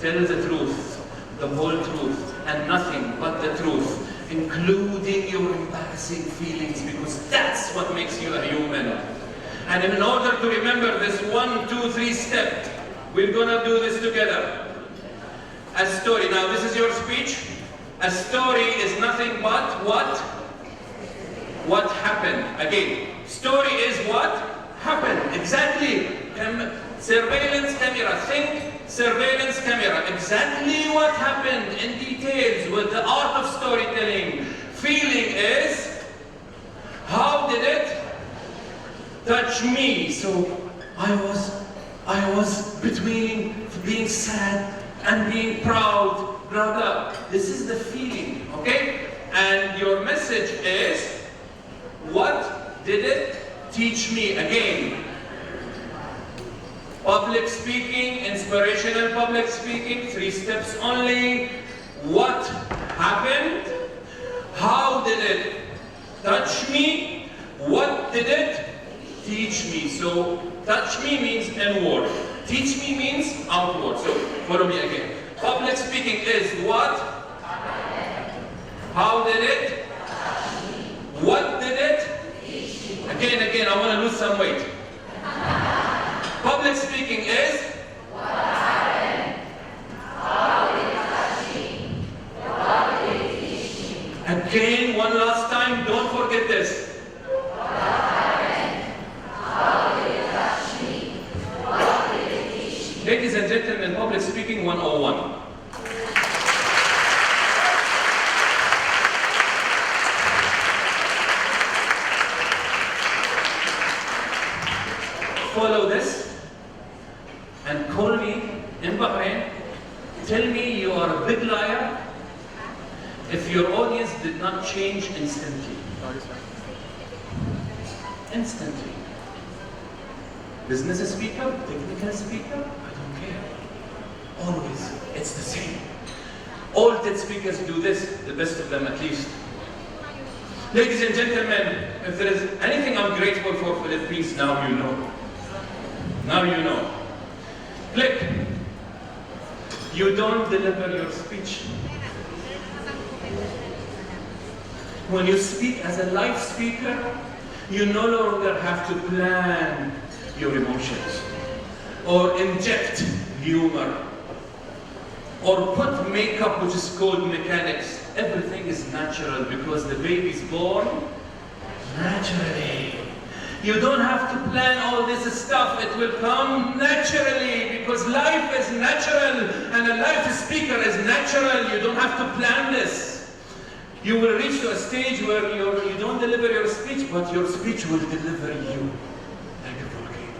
Tell the truth. The whole truth, and nothing but the truth, including your embarrassing feelings, because that's what makes you a human. And in order to remember this 1, 2, 3 step, we're gonna do this together. A story. Now this is your speech. A story is nothing but what? What happened. Again, story is what happened. Exactly. Surveillance camera. Think. Surveillance camera, exactly what happened in details with the art of storytelling. Feeling is, how did it touch me? So I was between being sad and being proud, blah blah. This is the feeling, okay? And your message is, what did it teach me? Again, public speaking, inspirational public speaking, 3 steps only. What happened? How did it touch me? What did it teach me? So, touch me means inward. Teach me means outward. So, follow me again. Public speaking is what? How did it? What did it? Again, I want to lose some weight. Public speaking is? What happened? How did it touch me? What did it teach me? Again, one last time, don't forget this. What happened? How did it touch me? What did it teach me? Ladies and gentlemen, public speaking 101. Follow this. And call me in Bahrain, tell me you are a big liar if your audience did not change instantly. Instantly. Business speaker, technical speaker, I don't care. Always, it's the same. All TED speakers do this, the best of them at least. Ladies and gentlemen, if there is anything I'm grateful for Philippines, now you know. Now you know. Click. You don't deliver your speech. When you speak as a live speaker, you no longer have to plan your emotions, or inject humor, or put makeup, which is called mechanics. Everything is natural because the baby is born naturally. You don't have to plan all this stuff. It will come naturally because life is natural and a live speaker is natural. You don't have to plan this. You will reach to a stage where you don't deliver your speech, but your speech will deliver you like a volcano.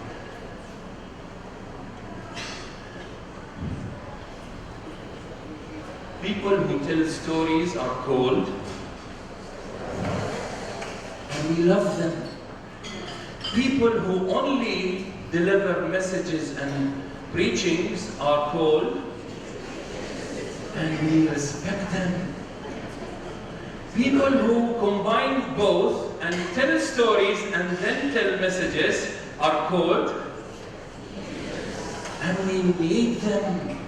People who tell stories are called, and we love them. People who only deliver messages and preachings are called, and we respect them. People who combine both and tell stories and then tell messages are called, and we need them.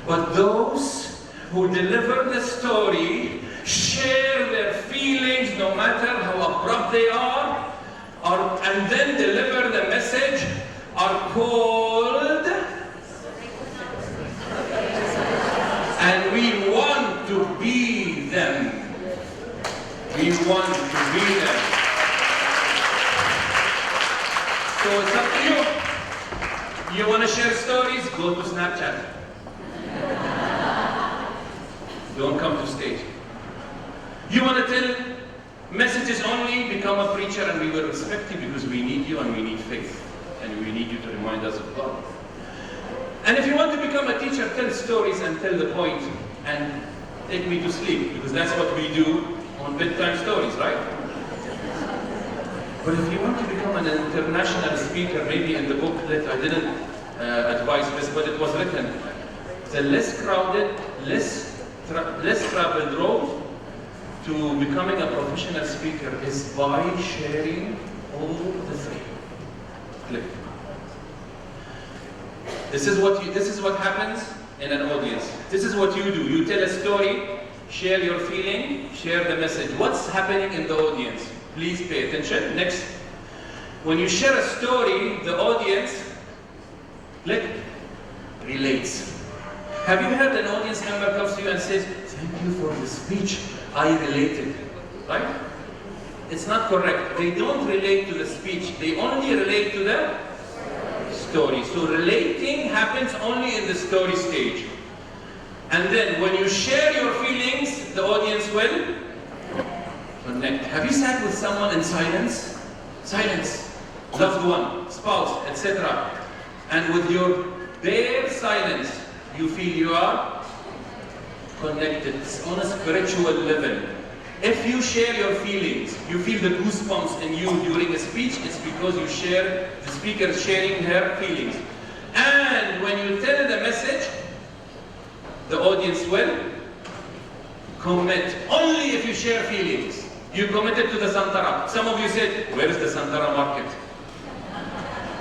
But those who deliver the story, share their feelings no matter how abrupt they are and then deliver the message are called, and we want to be them. We want to be them. So it's up to you. You want to share stories? Go to Snapchat. Don't come to stage. You want to tell messages only? Become a preacher and we will respect you because we need you and we need faith. And we need you to remind us of God. And if you want to become a teacher, tell stories and tell the point and take me to sleep, because that's what we do on bedtime stories, right? But if you want to become an international speaker, maybe in the booklet I didn't advise this, but it was written, the less crowded, less traveled road to becoming a professional speaker is by sharing all the three. Click. This is what happens in an audience. This is what you do. You tell a story, share your feeling, share the message. What's happening in the audience? Please pay attention. Next. When you share a story, the audience, click, relates. Have you heard an audience member comes to you and says, "Thank you for the speech, I related," right? It's not correct. They don't relate to the speech. They only relate to the story. So relating happens only in the story stage. And then when you share your feelings, the audience will connect. Have you sat with someone in silence? Silence. Loved one, spouse, etc. And with your bare silence, you feel you are connected. It's on a spiritual level. If you share your feelings, you feel the goosebumps in you during a speech, it's because you share, the speaker is sharing her feelings. And when you tell the message, the audience will commit. Only if you share feelings. You committed to the Santara. Some of you said, where is the Santara market?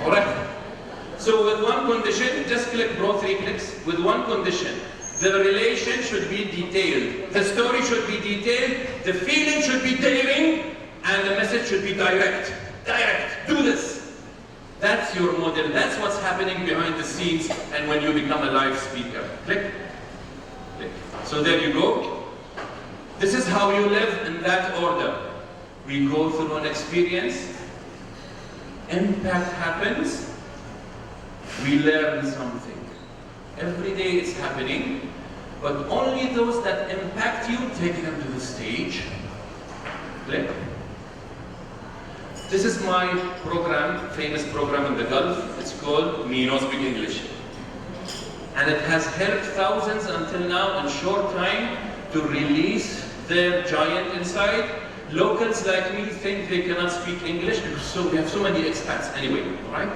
Alright? So with one condition, just click, bro, 3 clicks. With one condition, the relation should be detailed. The story should be detailed. The feeling should be daring. And the message should be direct. Direct. Do this. That's your model. That's what's happening behind the scenes and when you become a live speaker. Click. Click. So there you go. This is how you live in that order. We go through an experience. Impact happens. We learn something. Every day it's happening, but only those that impact you, take them to the stage. Click. This is my program, famous program in the Gulf. It's called Me No Speak English. And it has helped thousands until now in short time to release their giant inside. Locals like me think they cannot speak English because we have so many expats anyway, right?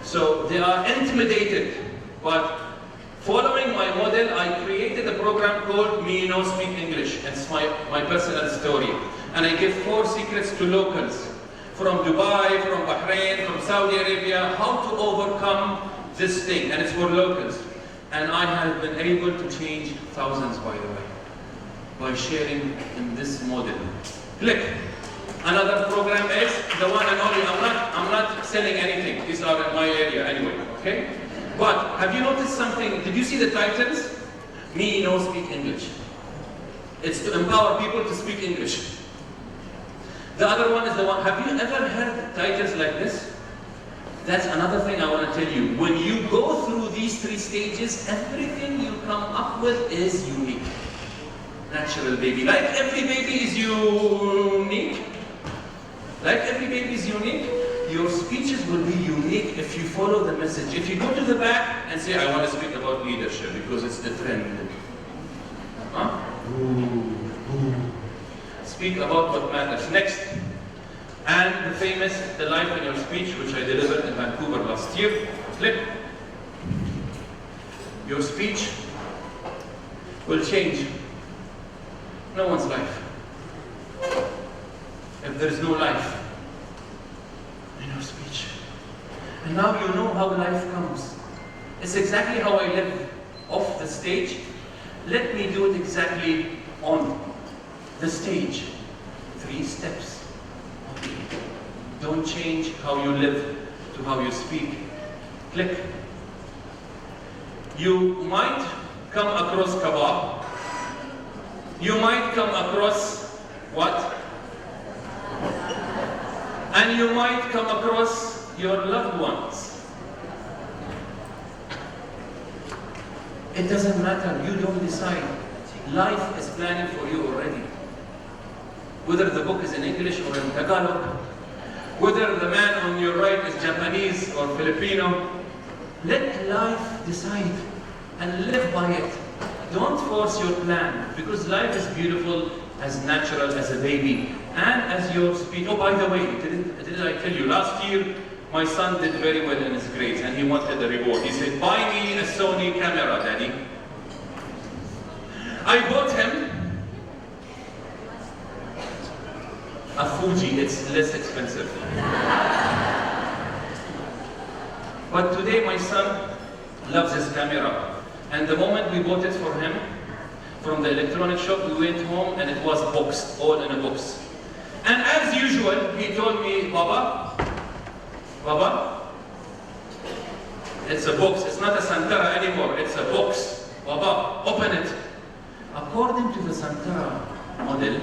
So they are intimidated, but following my model, I created a program called Me No Speak English. It's my personal story. And I give 4 secrets to locals from Dubai, from Bahrain, from Saudi Arabia, how to overcome this thing. And it's for locals. And I have been able to change thousands, by the way, by sharing in this model. Click. Another program is the one and only. I'm not selling anything. These are in my area anyway, okay? But have you noticed something? Did you see the titles? Me No Speak English. It's to empower people to speak English. The other one is the one, have you ever heard titles like this? That's another thing I want to tell you. When you go through these 3 stages, everything you come up with is unique. Natural baby. Like every baby is unique. Like every baby is unique. Your speeches will be unique if you follow the message. If you go to the back and say, I want to speak about leadership because it's the trend. Huh? Speak about what matters. Next. And the famous, the life in your speech, which I delivered in Vancouver last year. Click. Your speech will change no one's life. if there is no life in your speech. And now you know how life comes. It's exactly how I live off the stage. Let me do it exactly on the stage. 3 steps. Okay. Don't change how you live to how you speak. Click. You might come across kebab. You might come across what? And you might come across your loved ones. It doesn't matter, you don't decide. Life is planning for you already. Whether the book is in English or in Tagalog, whether the man on your right is Japanese or Filipino, let life decide and live by it. Don't force your plan, because life is beautiful, as natural as a baby, and as your speech. Oh, by the way, didn't I tell you, last year my son did very well in his grades and he wanted a reward. He said, buy me a Sony camera, Daddy. I bought him a Fuji, it's less expensive. But today my son loves his camera. And the moment we bought it for him, from the electronic shop, we went home and it was boxed, all in a box. And as usual, he told me, Baba, it's a box, it's not a Santara anymore, it's a box. Baba, open it. According to the Santara model,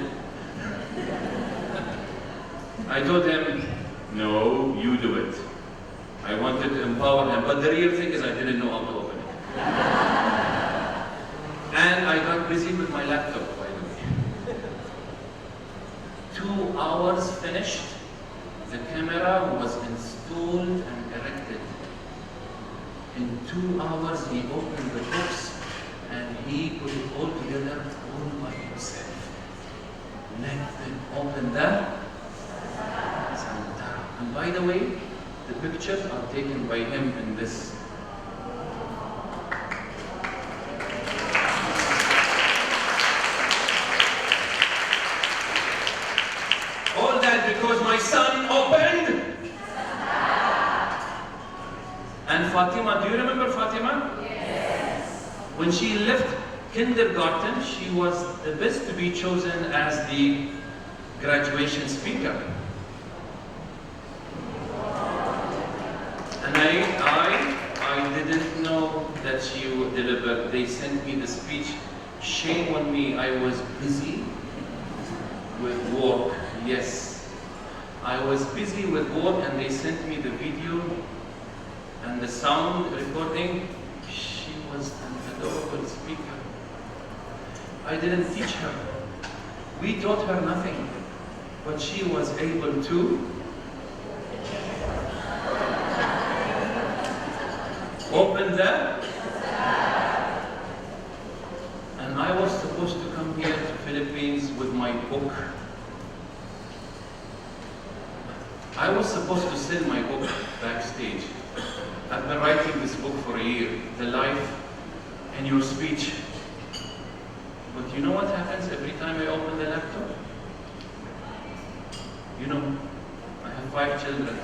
I told him, no, you do it. I wanted to empower him, but the real thing is I didn't know how to open it. And I got busy with my laptop, by the way. 2 hours finished, the camera was installed and erected. In 2 hours, he opened the box and he put it all together all by himself. Let them open the Santara. And by the way, the pictures are taken by him in this. All that because my son opened. And Fatima, do you remember Fatima? Yes. When she left kindergarten, she was the best to be chosen as the graduation speaker. And I didn't know that she would deliver. They sent me the speech. Shame on me, I was busy with work. Yes, I was busy with work and they sent me the video and the sound recording. She was an adorable speaker. I didn't teach her. We taught her nothing, but she was able to open that. And I was supposed to come here to Philippines with my book. I was supposed to sell my book backstage. I've been writing this book for a year, The Life and Your Speech. But you know what happens every time I open the laptop? You know, I have 5 children.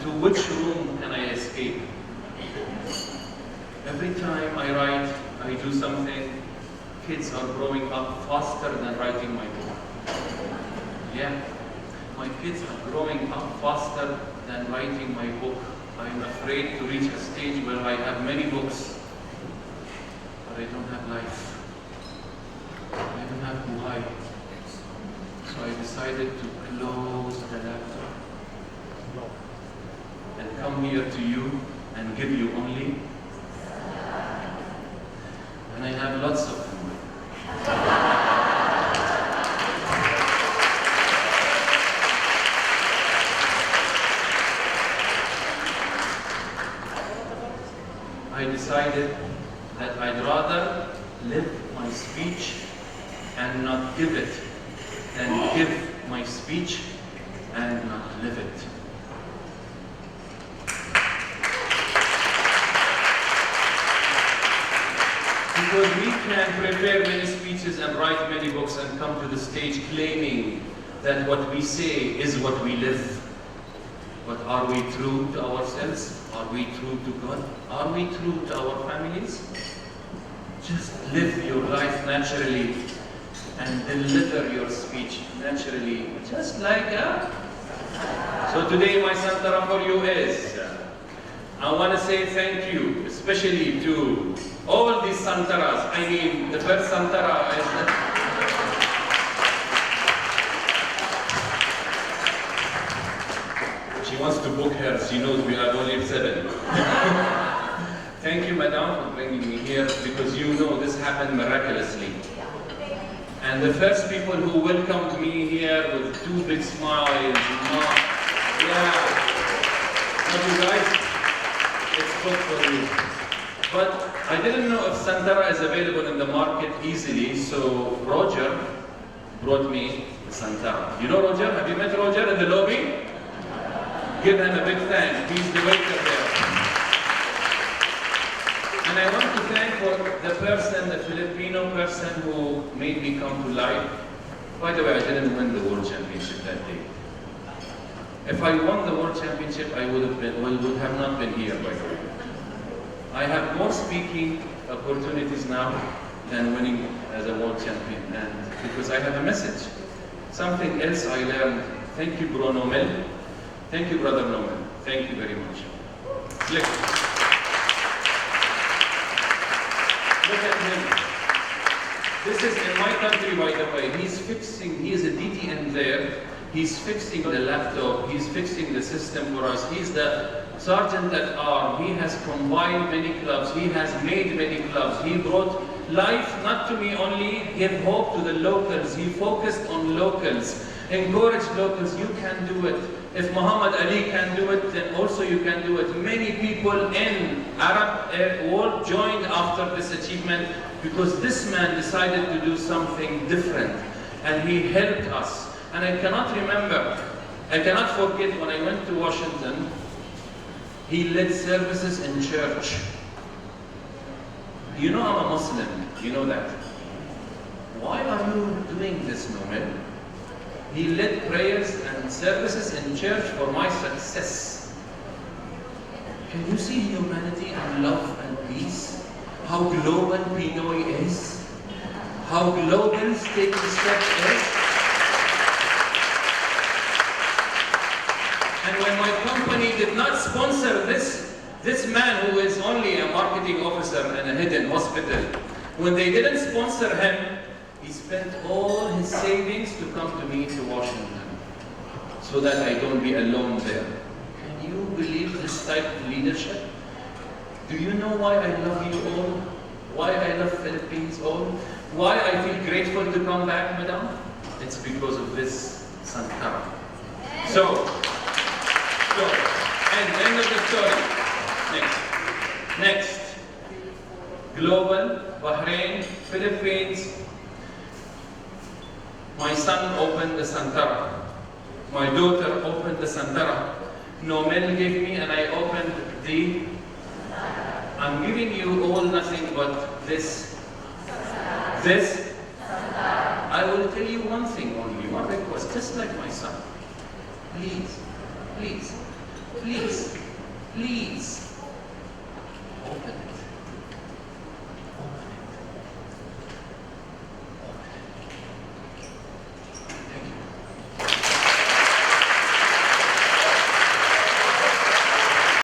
To which room can I escape? Every time I write, I do something, kids are growing up faster than writing my book. Yeah, my kids are growing up faster than writing my book. I'm afraid to reach a stage where I have many books, but I don't have life. I don't have buhay. So I decided to close the laptop and come here to you and give you only. And I have lots of them. I decided that I'd rather live my speech and not give it than give my speech and not live it. Because we can prepare many speeches and write many books and come to the stage claiming that what we say is what we live. But are we true to ourselves? Are we true to God? Are we true to our families? Just live your life naturally and deliver your speech naturally, just like So today my Santara for you is, I want to say thank you, especially to all these Santaras. I mean, the first Santara is... She wants to book her, she knows we are only 7. Thank you, Madam, for bringing me here, because you know this happened miraculously. And the first people who welcomed me here with 2 big smiles, yeah. But you guys, it's good for you. But I didn't know if Santara is available in the market easily, so Roger brought me the Santara. You know Roger? Have you met Roger in the lobby? Give him a big thank. He's the waiter there. And I want to thank for the person, the Filipino person who made me come to life. By the way, I didn't win the World Championship that day. If I won the World Championship, I would have not been here, by the way. I have more speaking opportunities now than winning as a world champion, and because I have a message. Something else I learned. Thank you, Bro Nomel. Thank you, Brother Nomel. Thank you very much. Look at him. This is in my country, by the way. He is a DTN there. He's fixing the laptop. He's fixing the system for us. He's the sergeant at arms. He has combined many clubs. He has made many clubs. He brought life, not to me only, give hope to the locals. He focused on locals. Encourage locals. You can do it. If Mohamed Ali can do it, then also you can do it. Many people in Arab world joined after this achievement because this man decided to do something different, and he helped us. And I cannot forget when I went to Washington, he led services in church. You know I'm a Muslim, you know that. Why are you doing this, Nomel? He led prayers and services in church for my success. Can you see humanity and love and peace? How global Pinoy is? How global taking steps is? And when my company did not sponsor this man who is only a marketing officer in a hidden hospital, when they didn't sponsor him, he spent all his savings to come to me to Washington so that I don't be alone there. Can you believe this type of leadership? Do you know why I love you all? Why I love Philippines all? Why I feel grateful to come back, Madam? It's because of this Santara. So, and end of the story. Next. Global, Bahrain, Philippines. My son opened the Santara. My daughter opened the Santara. Nomel gave me and I opened the... I'm giving you all nothing but this. This. I will tell you one thing only, one request, just like my son. Please, please, please, please, open it.